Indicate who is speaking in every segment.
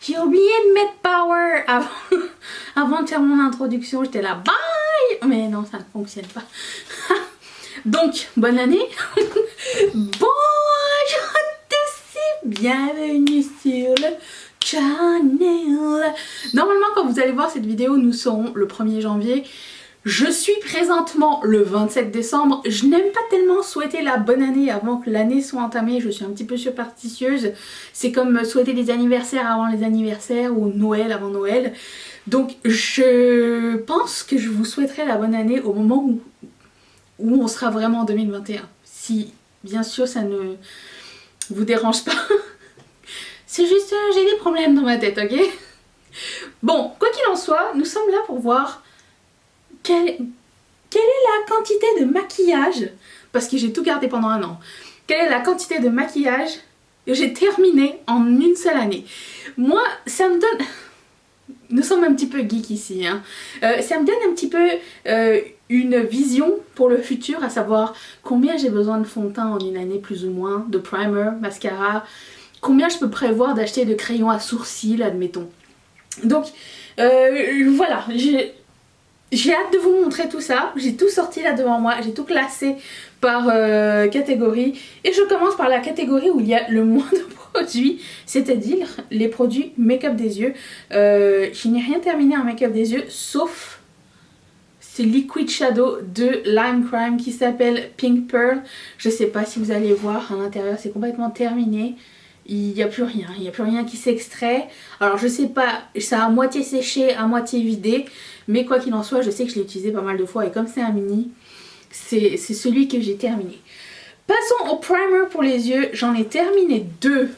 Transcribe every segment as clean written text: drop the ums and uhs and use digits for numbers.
Speaker 1: J'ai oublié de mettre power avant, avant de faire mon introduction. J'étais là, bye! Mais non, ça ne fonctionne pas. Donc, bonne année. Bonjour à tous et bienvenue sur le channel. Normalement, quand vous allez voir cette vidéo, nous serons le 1er janvier. Je suis présentement le 27 décembre. Je n'aime pas tellement souhaiter la bonne année avant que l'année soit entamée. Je suis un petit peu superstitieuse. C'est comme souhaiter les anniversaires avant les anniversaires ou Noël avant Noël. Donc je pense que je vous souhaiterai la bonne année au moment où on sera vraiment en 2021. Si bien sûr ça ne vous dérange pas. C'est juste j'ai des problèmes dans ma tête, ok? Bon, quoi qu'il en soit, nous sommes là pour voir quelle est la quantité de maquillage, parce que j'ai tout gardé pendant un an, quelle est la quantité de maquillage que j'ai terminé en une seule année. Moi, ça me donne... Nous sommes un petit peu geeks ici, hein. Ça me donne un petit peu une vision pour le futur, à savoir combien j'ai besoin de fond de teint en une année plus ou moins, de primer, mascara, combien je peux prévoir d'acheter de crayons à sourcils, admettons. Donc, voilà, j'ai hâte de vous montrer tout ça. J'ai tout sorti là devant moi, j'ai tout classé par catégorie. Et je commence par la catégorie où il y a le moins de produits, c'est-à-dire les produits make-up des yeux. Je n'ai rien terminé en make-up des yeux, sauf ce liquid shadow de Lime Crime qui s'appelle Pink Pearl. Je sais pas si vous allez voir, à l'intérieur c'est complètement terminé. Il n'y a plus rien qui s'extrait. Alors je sais pas, ça a à moitié séché, à moitié vidé, mais quoi qu'il en soit, je sais que je l'ai utilisé pas mal de fois et comme c'est un mini, c'est celui que j'ai terminé. Passons au primer pour les yeux, j'en ai terminé 2.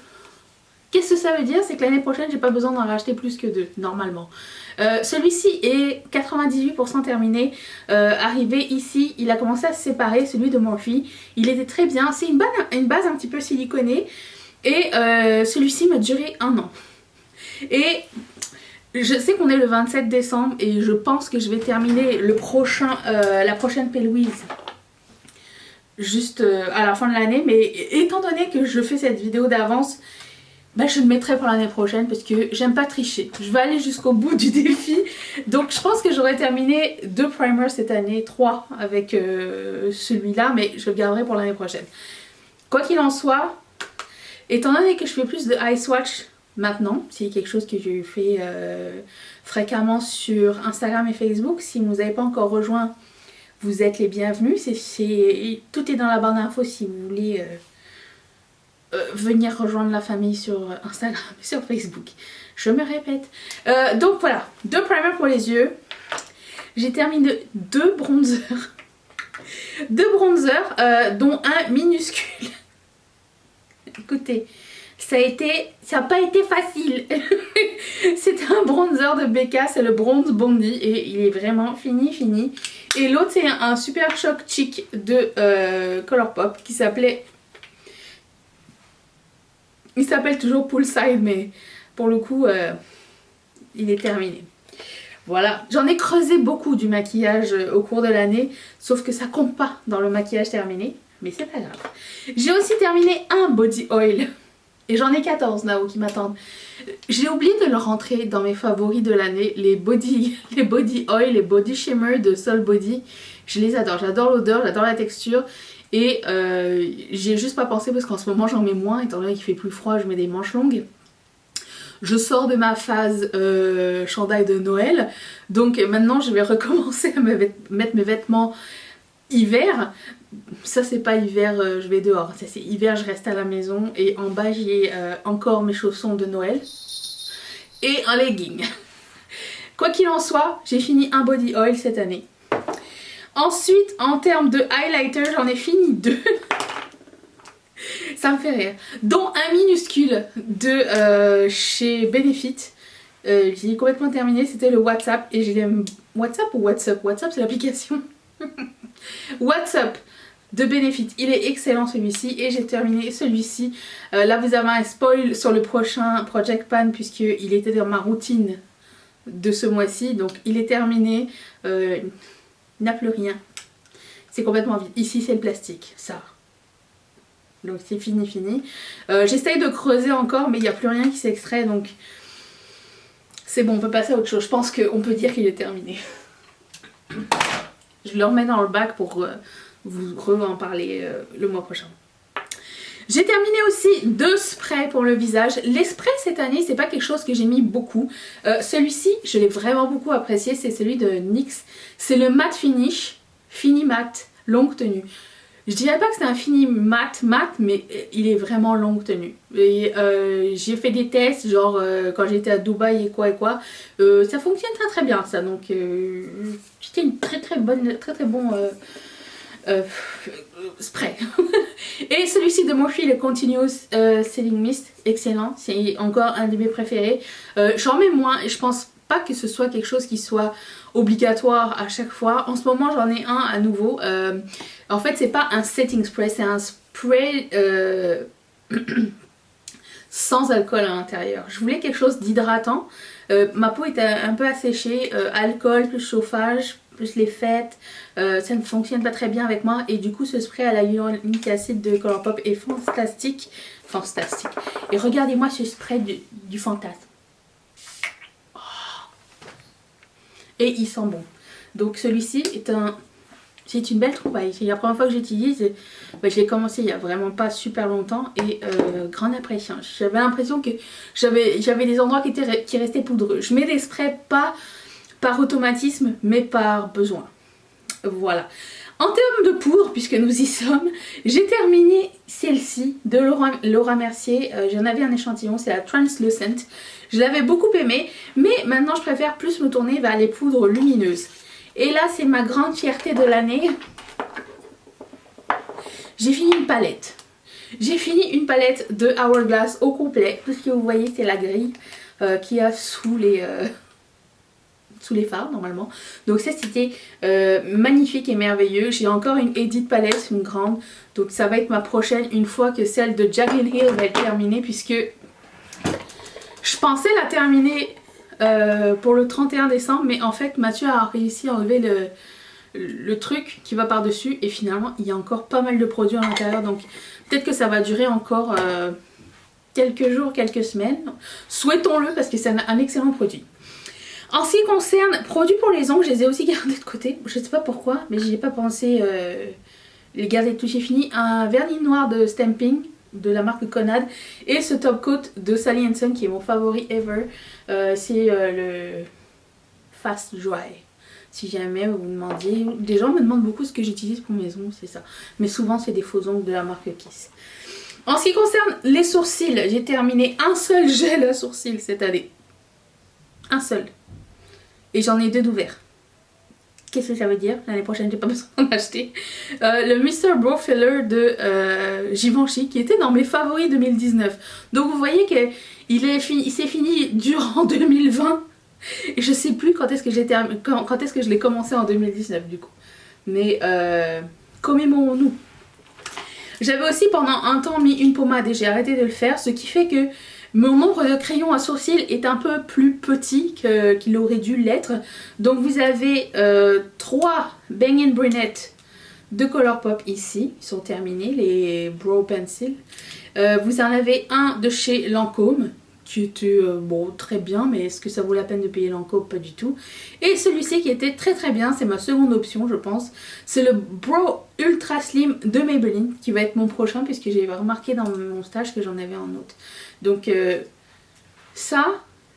Speaker 1: Qu'est-ce que ça veut dire? C'est que l'année prochaine, j'ai pas besoin d'en racheter plus que 2, normalement. Celui-ci est 98% terminé. Arrivé ici, il a commencé à se séparer, celui de Morphe. Il était très bien, c'est une base un petit peu siliconée. Et celui-ci m'a duré un an. Et je sais qu'on est le 27 décembre et je pense que je vais terminer la prochaine P-Louise juste à la fin de l'année. Mais étant donné que je fais cette vidéo d'avance, bah, je le mettrai pour l'année prochaine parce que j'aime pas tricher. Je vais aller jusqu'au bout du défi. Donc je pense que j'aurai terminé 2 primers cette année, 3 avec celui-là, mais je le garderai pour l'année prochaine. Quoi qu'il en soit, étant donné que je fais plus de eye swatch maintenant, c'est quelque chose que je fais fréquemment sur Instagram et Facebook. Si vous n'avez pas encore rejoint, vous êtes les bienvenus. Tout est dans la barre d'infos si vous voulez venir rejoindre la famille sur Instagram et sur Facebook. Je me répète. Donc voilà, 2 primers pour les yeux. J'ai terminé 2 bronzers. 2 bronzers, dont un minuscule. Écoutez, ça n'a pas été facile. C'était un bronzer de Becca, c'est le Bronze Bondi et il est vraiment fini. Et l'autre c'est un Super Shock Chic de Colourpop qui s'appelait... Il s'appelle toujours Poolside, mais pour le coup, il est terminé. Voilà, j'en ai creusé beaucoup du maquillage au cours de l'année, sauf que ça compte pas dans le maquillage terminé. Mais c'est pas grave. J'ai aussi terminé un body oil. Et j'en ai 14 là-haut qui m'attendent. J'ai oublié de le rentrer dans mes favoris de l'année. Les body oil, les body shimmer de Sol Body. Je les adore. J'adore l'odeur, j'adore la texture. Et j'ai juste pas pensé parce qu'en ce moment j'en mets moins. Étant donné qu'il fait plus froid, je mets des manches longues. Je sors de ma phase chandail de Noël. Donc maintenant je vais recommencer à mettre mes vêtements hiver. Ça c'est pas hiver je vais dehors, ça c'est hiver je reste à la maison. Et en bas j'ai encore mes chaussons de Noël et un legging. Quoi qu'il en soit, j'ai fini un body oil cette année. Ensuite en termes de highlighter, j'en ai fini 2. Ça me fait rire. Dont un minuscule de chez Benefit. J'ai complètement terminé, c'était le WhatsApp. Et j'ai WhatsApp ou WhatsApp? WhatsApp c'est l'application. WhatsApp de Benefit, il est excellent celui-ci. Et j'ai terminé celui-ci. Là vous avez un spoil sur le prochain Project Pan puisqu'il était dans ma routine de ce mois-ci. Donc il est terminé. Il n'a plus rien. C'est complètement vide. Ici c'est le plastique, ça. Donc c'est fini. J'essaye de creuser encore mais il n'y a plus rien qui s'extrait donc C'est bon, on peut passer à autre chose. Je pense qu'on peut dire qu'il est terminé. Je le remets dans le bac pour vous en parler le mois prochain. J'ai terminé aussi 2 sprays pour le visage. Les sprays cette année, c'est pas quelque chose que j'ai mis beaucoup. Celui-ci, je l'ai vraiment beaucoup apprécié. C'est celui de NYX. C'est le matte finish, fini matte, longue tenue. Je dirais pas que c'est un fini mat, mais il est vraiment longue tenue. Et j'ai fait des tests, genre quand j'étais à Dubaï et quoi. Ça fonctionne très très bien ça. Donc c'était une très bon spray. Et celui-ci de Morphe, le Continuous Setting Mist, excellent. C'est encore un de mes préférés. J'en mets moins et je pense pas que ce soit quelque chose qui soit obligatoire à chaque fois. En ce moment j'en ai un à nouveau. En fait c'est pas un setting spray, c'est un spray sans alcool à l'intérieur. Je voulais quelque chose d'hydratant. Ma peau était un peu asséchée. Alcool plus chauffage plus les fêtes, ça ne fonctionne pas très bien avec moi. Et du coup ce spray à la hyaluronique acide de Colourpop est fantastique. Et regardez-moi ce spray du fantasme. Et il sent bon. Donc celui-ci c'est une belle trouvaille. C'est la première fois que j'utilise. Je l'ai commencé il n'y a vraiment pas super longtemps. Et grande impression. J'avais l'impression que j'avais des endroits qui restaient poudreux. Je mets des sprays pas par automatisme mais par besoin. Voilà. En termes de poudre, puisque nous y sommes, j'ai terminé celle-ci de Laura Mercier. J'en avais un échantillon, c'est la Translucent. Je l'avais beaucoup aimée, mais maintenant je préfère plus me tourner vers les poudres lumineuses. Et là, c'est ma grande fierté de l'année. J'ai fini une palette. J'ai fini une palette de Hourglass au complet. Tout ce que vous voyez, c'est la grille qu'il y a sous les phares normalement. Donc ça c'était magnifique et merveilleux. J'ai encore une Edit palette, une grande. Donc ça va être ma prochaine une fois que celle de Jaclyn Hill va être terminée, puisque je pensais la terminer pour le 31 décembre, mais en fait Mathieu a réussi à enlever le truc qui va par dessus et finalement il y a encore pas mal de produits à l'intérieur, donc peut-être que ça va durer encore quelques jours, quelques semaines. Souhaitons-le parce que c'est un excellent produit. En ce qui concerne produits pour les ongles, je les ai aussi gardés de côté. Je sais pas pourquoi, mais j'y ai pas pensé les garder tout. J'ai fini un vernis noir de Stamping de la marque Conad et ce top coat de Sally Hansen qui est mon favori ever. C'est le Fast Dry. Si jamais vous me demandiez, des gens me demandent beaucoup ce que j'utilise pour mes ongles, c'est ça. Mais souvent c'est des faux ongles de la marque Kiss. En ce qui concerne les sourcils, j'ai terminé un seul gel à sourcils cette année. Un seul. Et j'en ai 2 d'ouverts. Qu'est-ce que ça veut dire? L'année prochaine, j'ai pas besoin d'en acheter. Le Mr. Brow Filler de Givenchy, qui était dans mes favoris 2019. Donc vous voyez qu'il s'est fini durant 2020. Et je sais plus quand est-ce que je l'ai commencé en 2019 du coup. Mais commémorons-nous. J'avais aussi pendant un temps mis une pommade et j'ai arrêté de le faire, ce qui fait que mon nombre de crayons à sourcils est un peu plus petit qu'il aurait dû l'être. Donc vous avez 3 Bang & Brunette de Colourpop ici, ils sont terminés, les Brow Pencil. Vous en avez un de chez Lancôme, qui était bon, très bien, mais est-ce que ça vaut la peine de payer Lancôme? Pas du tout. Et celui-ci qui était très bien, c'est ma seconde option je pense. C'est le Brow Ultra Slim de Maybelline, qui va être mon prochain, puisque j'ai remarqué dans mon stage que j'en avais un autre. Donc ça,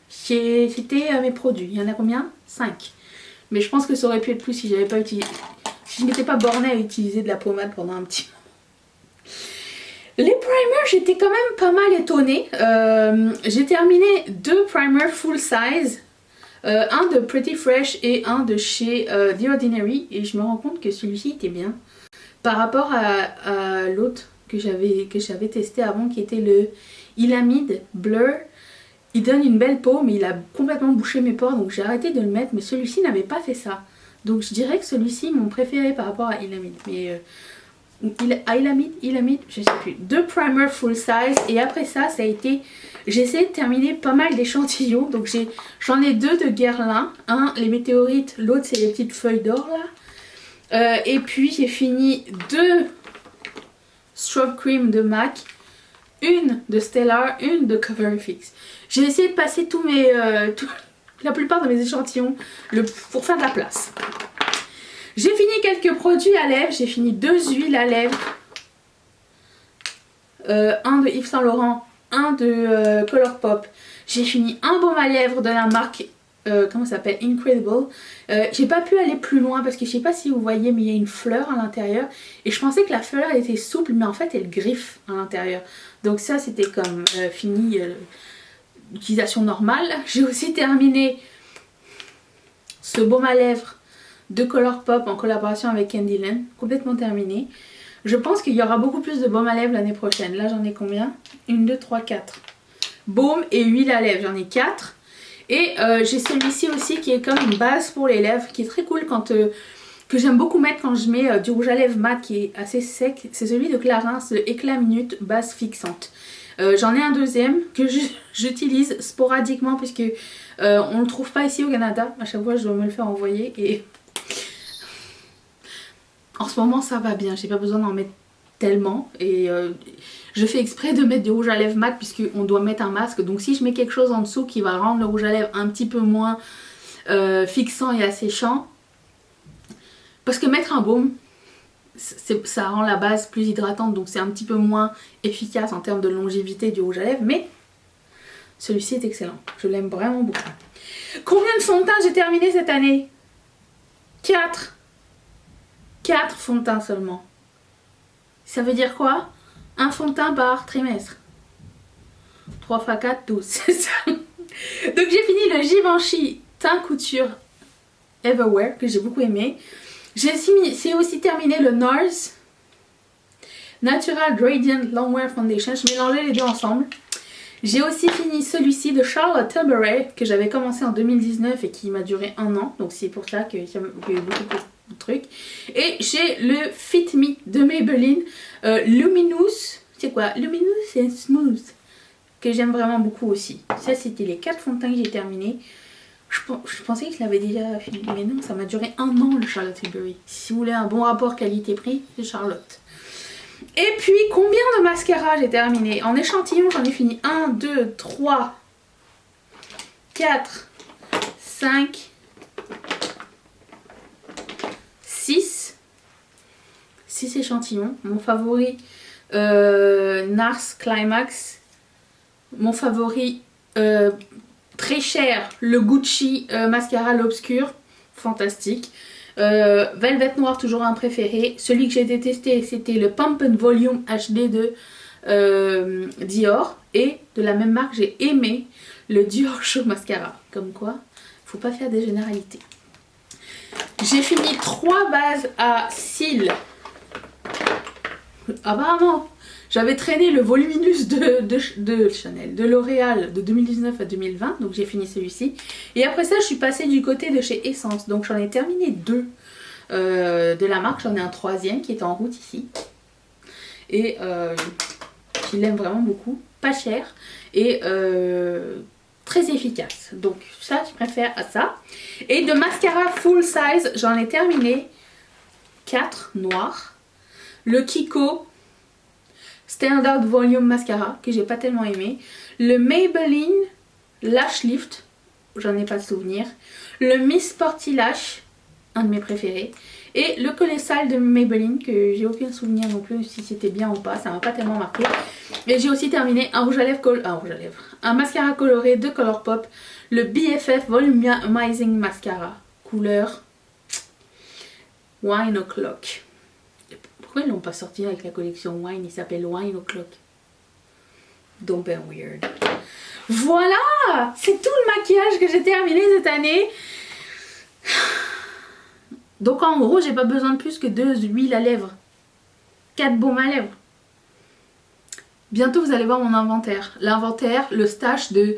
Speaker 1: c'était mes produits. Il y en a combien? 5. Mais je pense que ça aurait pu être plus si j'avais pas utilisé, si je m'étais pas bornée à utiliser de la pommade pendant un petit moment. Les primers, j'étais quand même pas mal étonnée. J'ai terminé 2 primers full size. Un de Pretty Fresh et un de chez The Ordinary. Et je me rends compte que celui-ci était bien. Par rapport à l'autre que j'avais testé avant, qui était le Ilamide Blur. Il donne une belle peau, mais il a complètement bouché mes pores, donc j'ai arrêté de le mettre. Mais celui-ci n'avait pas fait ça. Donc je dirais que celui-ci est mon préféré par rapport à Ilamide. Mais Ilamide, je sais plus. 2 primers full size et après ça, ça a été... J'ai essayé de terminer pas mal d'échantillons. Donc j'en ai 2 de Guerlain. Un, les météorites, l'autre c'est les petites feuilles d'or là. Et puis j'ai fini 2 Strobe Cream de MAC. Une de Stellar, une de Cover FX. J'ai essayé de passer tous mes la plupart de mes échantillons pour faire de la place. J'ai fini quelques produits à lèvres. J'ai fini 2 huiles à lèvres. Un de Yves Saint Laurent, un de Colourpop. J'ai fini un baume à lèvres de la marque, comment ça s'appelle, Incredible. J'ai pas pu aller plus loin parce que je sais pas si vous voyez, mais il y a une fleur à l'intérieur. Et je pensais que la fleur elle était souple, mais en fait elle griffe à l'intérieur. Donc ça c'était comme fini, utilisation normale. J'ai aussi terminé ce baume à lèvres de Colourpop en collaboration avec Candyland, complètement terminé. Je pense qu'il y aura beaucoup plus de baume à lèvres l'année prochaine. Là j'en ai combien? 1, 2, 3, 4. Baume et huile à lèvres, j'en ai 4. Et j'ai celui-ci aussi qui est comme une base pour les lèvres, qui est très cool quand que j'aime beaucoup mettre quand je mets du rouge à lèvres mat qui est assez sec. C'est celui de Clarins, le Éclat Minute base fixante. J'en ai un deuxième que j'utilise sporadiquement puisque on le trouve pas ici au Canada. À chaque fois je dois me le faire envoyer et en ce moment ça va bien, j'ai pas besoin d'en mettre tellement et je fais exprès de mettre du rouge à lèvres mat puisqu'on doit mettre un masque, donc si je mets quelque chose en dessous qui va rendre le rouge à lèvres un petit peu moins fixant et asséchant, parce que mettre un baume ça rend la base plus hydratante, donc c'est un petit peu moins efficace en termes de longévité du rouge à lèvres, mais celui-ci est excellent, je l'aime vraiment beaucoup. Combien de fonds de teint j'ai terminé cette année? 4 fonds de teint seulement. Ça veut dire quoi? Un fond de teint par trimestre. 3 x 4, 12, c'est ça. Donc j'ai fini le Givenchy teint couture Everwear que j'ai beaucoup aimé. J'ai aussi terminé le NARS Natural Gradient Longwear Foundation. Je mélangeais les deux ensemble. J'ai aussi fini celui-ci de Charlotte Tilbury que j'avais commencé en 2019 et qui m'a duré 1 an. Donc c'est pour ça qu'il y a eu beaucoup de trucs. Et j'ai le Fit Me de Maybelline Luminous. C'est quoi? Luminous and Smooth. Que j'aime vraiment beaucoup aussi. Ça c'était les 4 fonds de teint que j'ai terminé. Je pensais que je l'avais déjà fini. Mais non, ça m'a duré 1 an le Charlotte Tilbury. Si vous voulez un bon rapport qualité-prix, c'est Charlotte. Et puis combien de mascaras j'ai terminé? En échantillon j'en ai fini 1, 2, 3, 4, 5, 6 échantillons. Mon favori NARS Climax. Mon favori très cher, le Gucci mascara l'obscur, fantastique. Velvet Noir, toujours un préféré. Celui que j'ai détesté c'était le Pump and Volume HD de Dior. Et de la même marque j'ai aimé le Dior Show Mascara. Comme quoi, faut pas faire des généralités. J'ai fini 3 bases à cils. Apparemment, j'avais traîné le Voluminous de Chanel, de L'Oréal de 2019 à 2020, donc j'ai fini celui-ci. Et après ça, je suis passée du côté de chez Essence, donc j'en ai terminé 2 de la marque. J'en ai un 3e qui est en route ici. Et je l'aime vraiment beaucoup, pas cher et très efficace. Donc ça, je préfère à ça. Et de mascara full size, j'en ai terminé 4 noirs. Le Kiko Standard Volume Mascara que j'ai pas tellement aimé. Le Maybelline Lash Lift, j'en ai pas de souvenir. Le Miss Sporty Lash, un de mes préférés. Et le Colossal de Maybelline que j'ai aucun souvenir non plus si c'était bien ou pas, ça m'a pas tellement marqué. Et j'ai aussi terminé un rouge à lèvres, un mascara coloré de Colourpop, le BFF Volumizing Mascara, couleur Wine O'Clock. Pourquoi ils l'ont pas sorti avec la collection Wine? Il s'appelle Wine O'Clock. Don't be weird. Voilà, c'est tout le maquillage que j'ai terminé cette année. Donc en gros, j'ai pas besoin de plus que 2 huiles à lèvres, 4 baumes à lèvres. Bientôt vous allez voir mon inventaire. L'inventaire, le stash de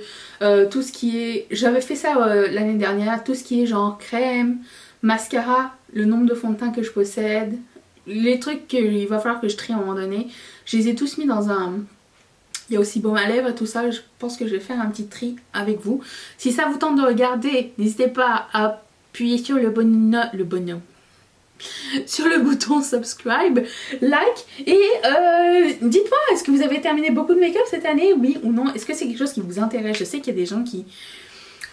Speaker 1: tout ce qui est... J'avais fait ça l'année dernière, tout ce qui est genre crème, mascara, le nombre de fonds de teint que je possède, les trucs qu'il va falloir que je trie à un moment donné. Je les ai tous mis dans un... Il y a aussi baume à lèvres et tout ça. Je pense que je vais faire un petit tri avec vous. Si ça vous tente de regarder, n'hésitez pas à appuyer sur le bonhomme. Sur le bouton subscribe, like et dites-moi, est-ce que vous avez terminé beaucoup de make-up cette année, oui ou non? Est-ce que c'est quelque chose qui vous intéresse? Je sais qu'il y a des gens qui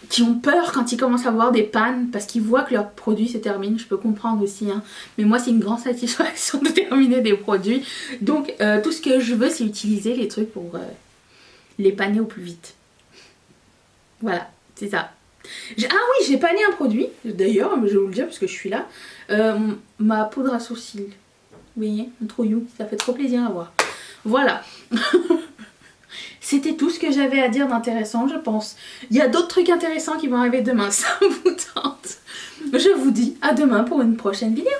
Speaker 1: qui ont peur quand ils commencent à voir des pannes parce qu'ils voient que leur produit se termine. Je peux comprendre aussi, hein. Mais moi c'est une grande satisfaction de terminer des produits. Donc tout ce que je veux c'est utiliser les trucs pour les panner au plus vite. Voilà, c'est ça. Ah oui, j'ai panné un produit, d'ailleurs, je vais vous le dire parce que je suis là. Ma poudre à sourcils. Vous voyez, un trop you, ça fait trop plaisir à voir. Voilà. C'était tout ce que j'avais à dire d'intéressant, je pense. Il y a d'autres trucs intéressants qui vont arriver demain, ça vous tente. Je vous dis à demain pour une prochaine vidéo.